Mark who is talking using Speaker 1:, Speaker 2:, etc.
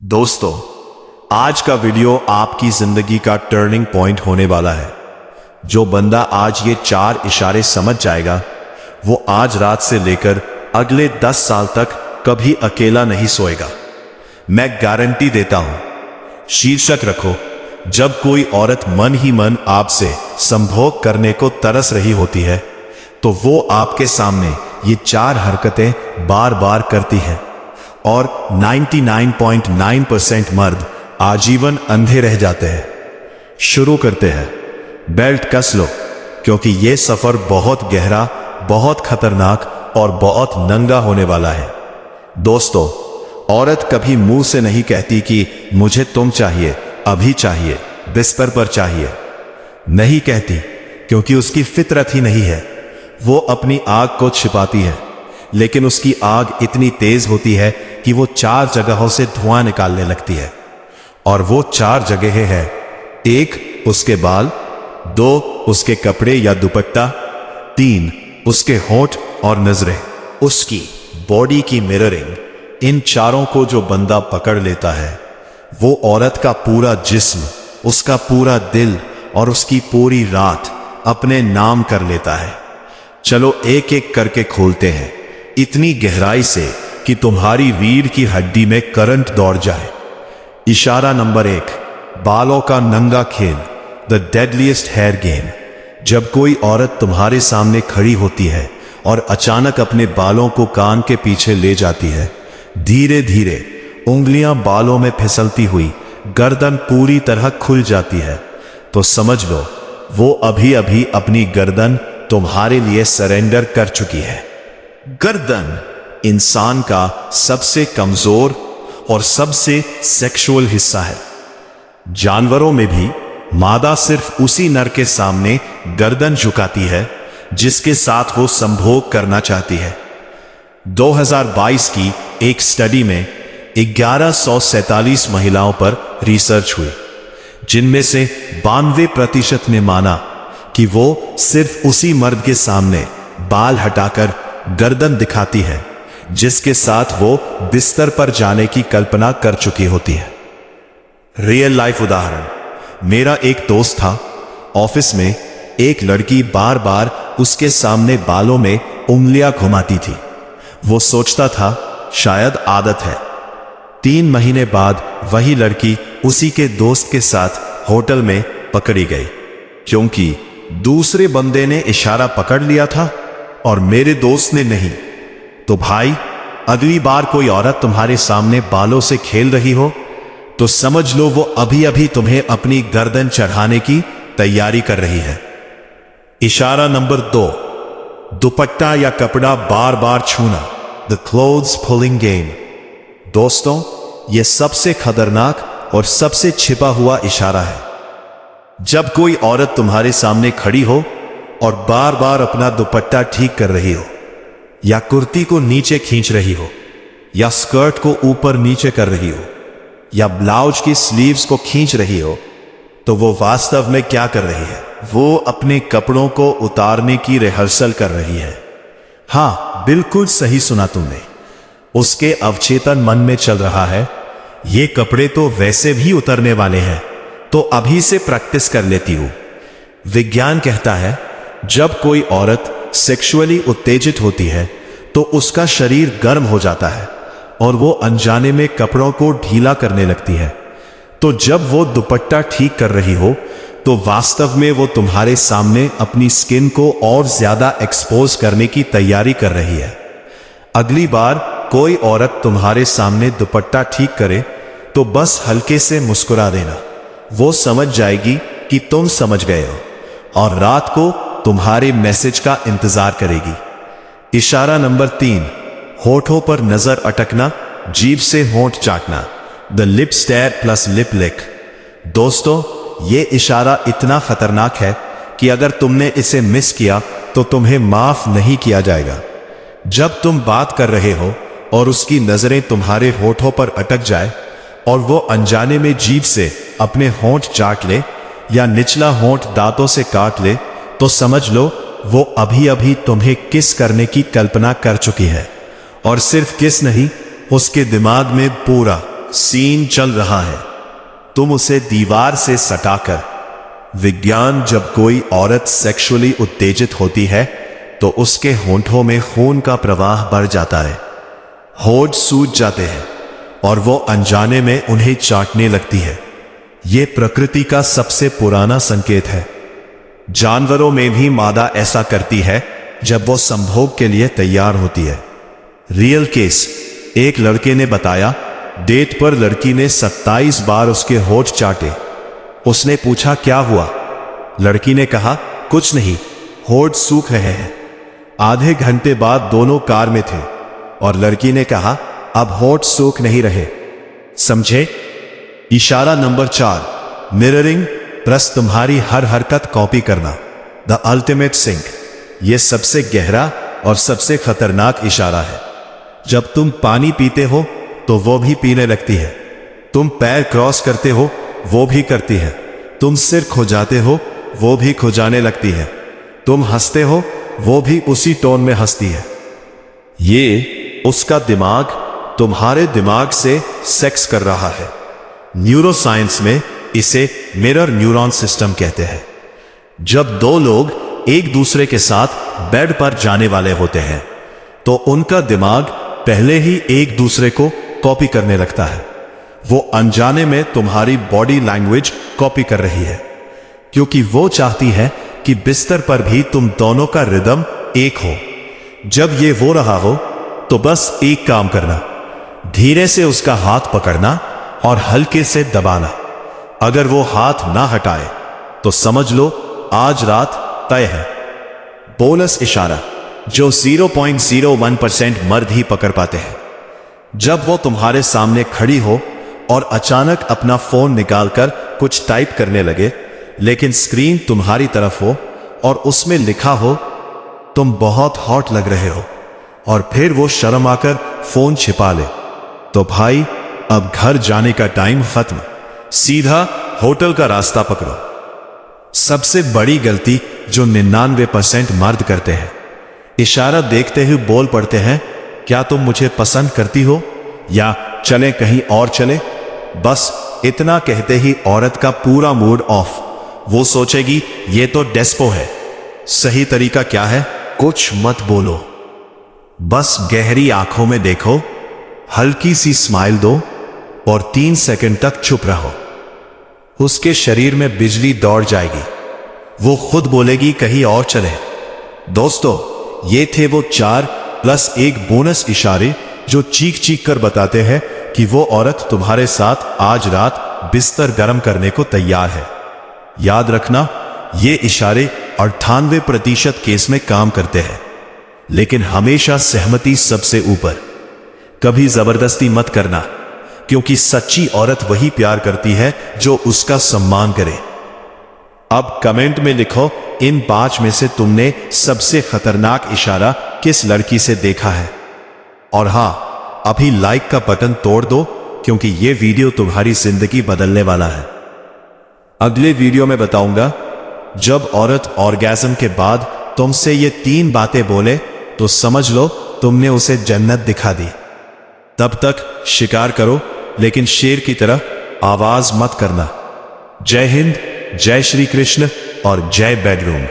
Speaker 1: दोस्तों, आज का वीडियो आपकी जिंदगी का टर्निंग पॉइंट होने वाला है। जो बंदा आज ये 4 इशारे समझ जाएगा, वो आज रात से लेकर अगले 10 साल तक कभी अकेला नहीं सोएगा। मैं गारंटी देता हूं। शीर्षक रखो, जब कोई औरत मन ही मन आपसे संभोग करने को तरस रही होती है, तो वो आपके सामने ये 4 हरकतें बार बार करती है और 99.9% मर्द आजीवन अंधे रह जाते हैं। शुरू करते हैं। बेल्ट कस लो, क्योंकि यह सफर बहुत गहरा, बहुत खतरनाक और बहुत नंगा होने वाला है। दोस्तों, औरत कभी मुंह से नहीं कहती कि मुझे तुम चाहिए, अभी चाहिए, बिस्तर पर चाहिए। नहीं कहती, क्योंकि उसकी फितरत ही नहीं है। वो अपनी आग को छिपाती है, लेकिन उसकी आग इतनी तेज होती है कि वो 4 जगहों से धुआं निकालने लगती है। और वो 4 जगहें हैं। 1, उसके बाल। 2, उसके कपड़े या दुपट्टा। 3, उसके होंठ और नजरें। उसकी बॉडी की मिररिंग। इन चारों को जो बंदा पकड़ लेता है, वो औरत का पूरा जिस्म, उसका पूरा दिल और उसकी पूरी रात अपने नाम कर लेता है। चलो एक एक करके खोलते हैं, इतनी गहराई से कि तुम्हारी रीढ़ की हड्डी में करंट दौड़ जाए। इशारा नंबर 1, बालों का नंगा खेल, द डेडलीस्ट हेयर गेम। जब कोई औरत तुम्हारे सामने खड़ी होती है और अचानक अपने बालों को कान के पीछे ले जाती है, धीरे धीरे उंगलियां बालों में फिसलती हुई गर्दन पूरी तरह खुल जाती है, तो समझ लो वो अभी अभी अपनी गर्दन तुम्हारे लिए सरेंडर कर चुकी है। गर्दन इंसान का सबसे कमजोर और सबसे सेक्सुअल हिस्सा है। जानवरों में भी मादा सिर्फ उसी नर के सामने गर्दन झुकाती है जिसके साथ वो संभोग करना चाहती है। 2022 की एक स्टडी में 1147 महिलाओं पर रिसर्च हुई, जिनमें से 92% ने माना कि वो सिर्फ उसी मर्द के सामने बाल हटाकर गर्दन दिखाती है जिसके साथ वो बिस्तर पर जाने की कल्पना कर चुकी होती है। रियल लाइफ उदाहरण, मेरा एक दोस्त था। ऑफिस में एक लड़की बार बार उसके सामने बालों में उंगलियां घुमाती थी। वो सोचता था शायद आदत है। 3 महीने बाद वही लड़की उसी के दोस्त के साथ होटल में पकड़ी गई, क्योंकि दूसरे बंदे ने इशारा पकड़ लिया था और मेरे दोस्त ने नहीं। तो भाई, अगली बार कोई औरत तुम्हारे सामने बालों से खेल रही हो, तो समझ लो वो अभी अभी तुम्हें अपनी गर्दन चढ़ाने की तैयारी कर रही है। इशारा नंबर 2, दुपट्टा या कपड़ा बार बार छूना, द क्लोथ्स पुलिंग गेम। दोस्तों, यह सबसे खतरनाक और सबसे छिपा हुआ इशारा है। जब कोई औरत तुम्हारे सामने खड़ी हो और बार बार अपना दुपट्टा ठीक कर रही हो, या कुर्ती को नीचे खींच रही हो, या स्कर्ट को ऊपर नीचे कर रही हो, या ब्लाउज की स्लीव्स को खींच रही हो, तो वो वास्तव में क्या कर रही है? वो अपने कपड़ों को उतारने की रिहर्सल कर रही है। हां, बिल्कुल सही सुना तुमने। उसके अवचेतन मन में चल रहा है, ये कपड़े तो वैसे भी उतरने वाले हैं, तो अभी से प्रैक्टिस कर लेती हूं। विज्ञान कहता है, जब कोई औरत सेक्सुअली उत्तेजित होती है तो उसका शरीर गर्म हो जाता है और वो अनजाने में कपड़ों को ढीला करने लगती है। तो जब वो दुपट्टा ठीक कर रही हो, तो वास्तव में वो तुम्हारे सामने अपनी स्किन को और ज्यादा एक्सपोज करने की तैयारी कर रही है। अगली बार कोई औरत तुम्हारे सामने दुपट्टा ठीक करे, तो बस हल्के से मुस्कुरा देना। वो समझ जाएगी कि तुम समझ गए हो और रात को तुम्हारे मैसेज का इंतजार करेगी। इशारा नंबर 3, होठों पर नजर अटकना, जीभ से होंठ चाटना, the lip stare plus lip lick. दोस्तों, यह इशारा इतना खतरनाक है कि अगर तुमने इसे मिस किया तो तुम्हें माफ नहीं किया जाएगा। जब तुम बात कर रहे हो और उसकी नजरें तुम्हारे होठों पर अटक जाए और वो अनजाने में जीभ से अपने होंठ चाट ले या निचला होंठ दांतों से काट ले, तो समझ लो वो अभी अभी तुम्हें किस करने की कल्पना कर चुकी है। और सिर्फ किस नहीं, उसके दिमाग में पूरा सीन चल रहा है, तुम उसे दीवार से सटाकर। विज्ञान, जब कोई औरत सेक्सुअली उत्तेजित होती है तो उसके होंठों में खून का प्रवाह बढ़ जाता है, होंठ सूज जाते हैं और वो अनजाने में उन्हें चाटने लगती है। ये प्रकृति का सबसे पुराना संकेत है। जानवरों में भी मादा ऐसा करती है जब वो संभोग के लिए तैयार होती है। रियल केस, एक लड़के ने बताया, डेट पर लड़की ने 27 बार उसके होंठ चाटे। उसने पूछा क्या हुआ? लड़की ने कहा कुछ नहीं, होंठ सूख रहे हैं। आधे घंटे बाद दोनों कार में थे और लड़की ने कहा अब होंठ सूख नहीं रहे। समझे? इशारा नंबर 4, मिररिंग, प्लस तुम्हारी हर हरकत कॉपी करना। द अल्टीमेट सिंक, यह सबसे गहरा और सबसे खतरनाक इशारा है। जब तुम पानी पीते हो तो वो भी पीने लगती है। तुम पैर क्रॉस करते हो, वो भी करती है। तुम सिर खुजाते हो, वो भी खुजाने लगती है। तुम हंसते हो, वो भी उसी टोन में हंसती है। ये उसका दिमाग तुम्हारे दिमाग से सेक्स कर रहा है। न्यूरोसाइंस में इसे मिरर न्यूरॉन सिस्टम कहते हैं। जब दो लोग एक दूसरे के साथ बेड पर जाने वाले होते हैं तो उनका दिमाग पहले ही एक दूसरे को कॉपी करने लगता है। वो अनजाने में तुम्हारी बॉडी लैंग्वेज कॉपी कर रही है, क्योंकि वो चाहती है कि बिस्तर पर भी तुम दोनों का रिदम एक हो। जब ये हो रहा हो तो बस एक काम करना, धीरे से उसका हाथ पकड़ना और हल्के से दबाना। अगर वो हाथ ना हटाए तो समझ लो आज रात तय है। बोनस इशारा, जो 0.01% मर्द ही पकड़ पाते हैं। जब वो तुम्हारे सामने खड़ी हो और अचानक अपना फोन निकालकर कुछ टाइप करने लगे, लेकिन स्क्रीन तुम्हारी तरफ हो और उसमें लिखा हो तुम बहुत हॉट लग रहे हो, और फिर वो शर्म आकर फोन छिपा ले, तो भाई अब घर जाने का टाइम खत्म, सीधा होटल का रास्ता पकड़ो। सबसे बड़ी गलती जो 99% मर्द करते हैं, इशारा देखते ही बोल पड़ते हैं क्या तुम मुझे पसंद करती हो, या चले कहीं और चले। बस इतना कहते ही औरत का पूरा मूड ऑफ। वो सोचेगी ये तो डेस्पो है। सही तरीका क्या है? कुछ मत बोलो, बस गहरी आंखों में देखो, हल्की सी स्माइल दो और 3 सेकंड तक चुप रहो। उसके शरीर में बिजली दौड़ जाएगी। वो खुद बोलेगी कहीं और चले। दोस्तों, ये थे वो 4+1 बोनस इशारे जो चीख चीख कर बताते हैं कि वो औरत तुम्हारे साथ आज रात बिस्तर गर्म करने को तैयार है। याद रखना, ये इशारे 98% केस में काम करते हैं, लेकिन हमेशा सहमति सबसे ऊपर। कभी जबरदस्ती मत करना, क्योंकि सच्ची औरत वही प्यार करती है जो उसका सम्मान करे। अब कमेंट में लिखो इन 5 में से तुमने सबसे खतरनाक इशारा किस लड़की से देखा है। और हां, अभी लाइक का बटन तोड़ दो, क्योंकि यह वीडियो तुम्हारी जिंदगी बदलने वाला है। अगले वीडियो में बताऊंगा, जब औरत ऑर्गेज़म के बाद तुमसे ये 3 बातें बोले तो समझ लो तुमने उसे जन्नत दिखा दी। तब तक शिकार करो, लेकिन शेर की तरह आवाज मत करना। जय हिंद, जय श्री कृष्ण और जय बेडरूम।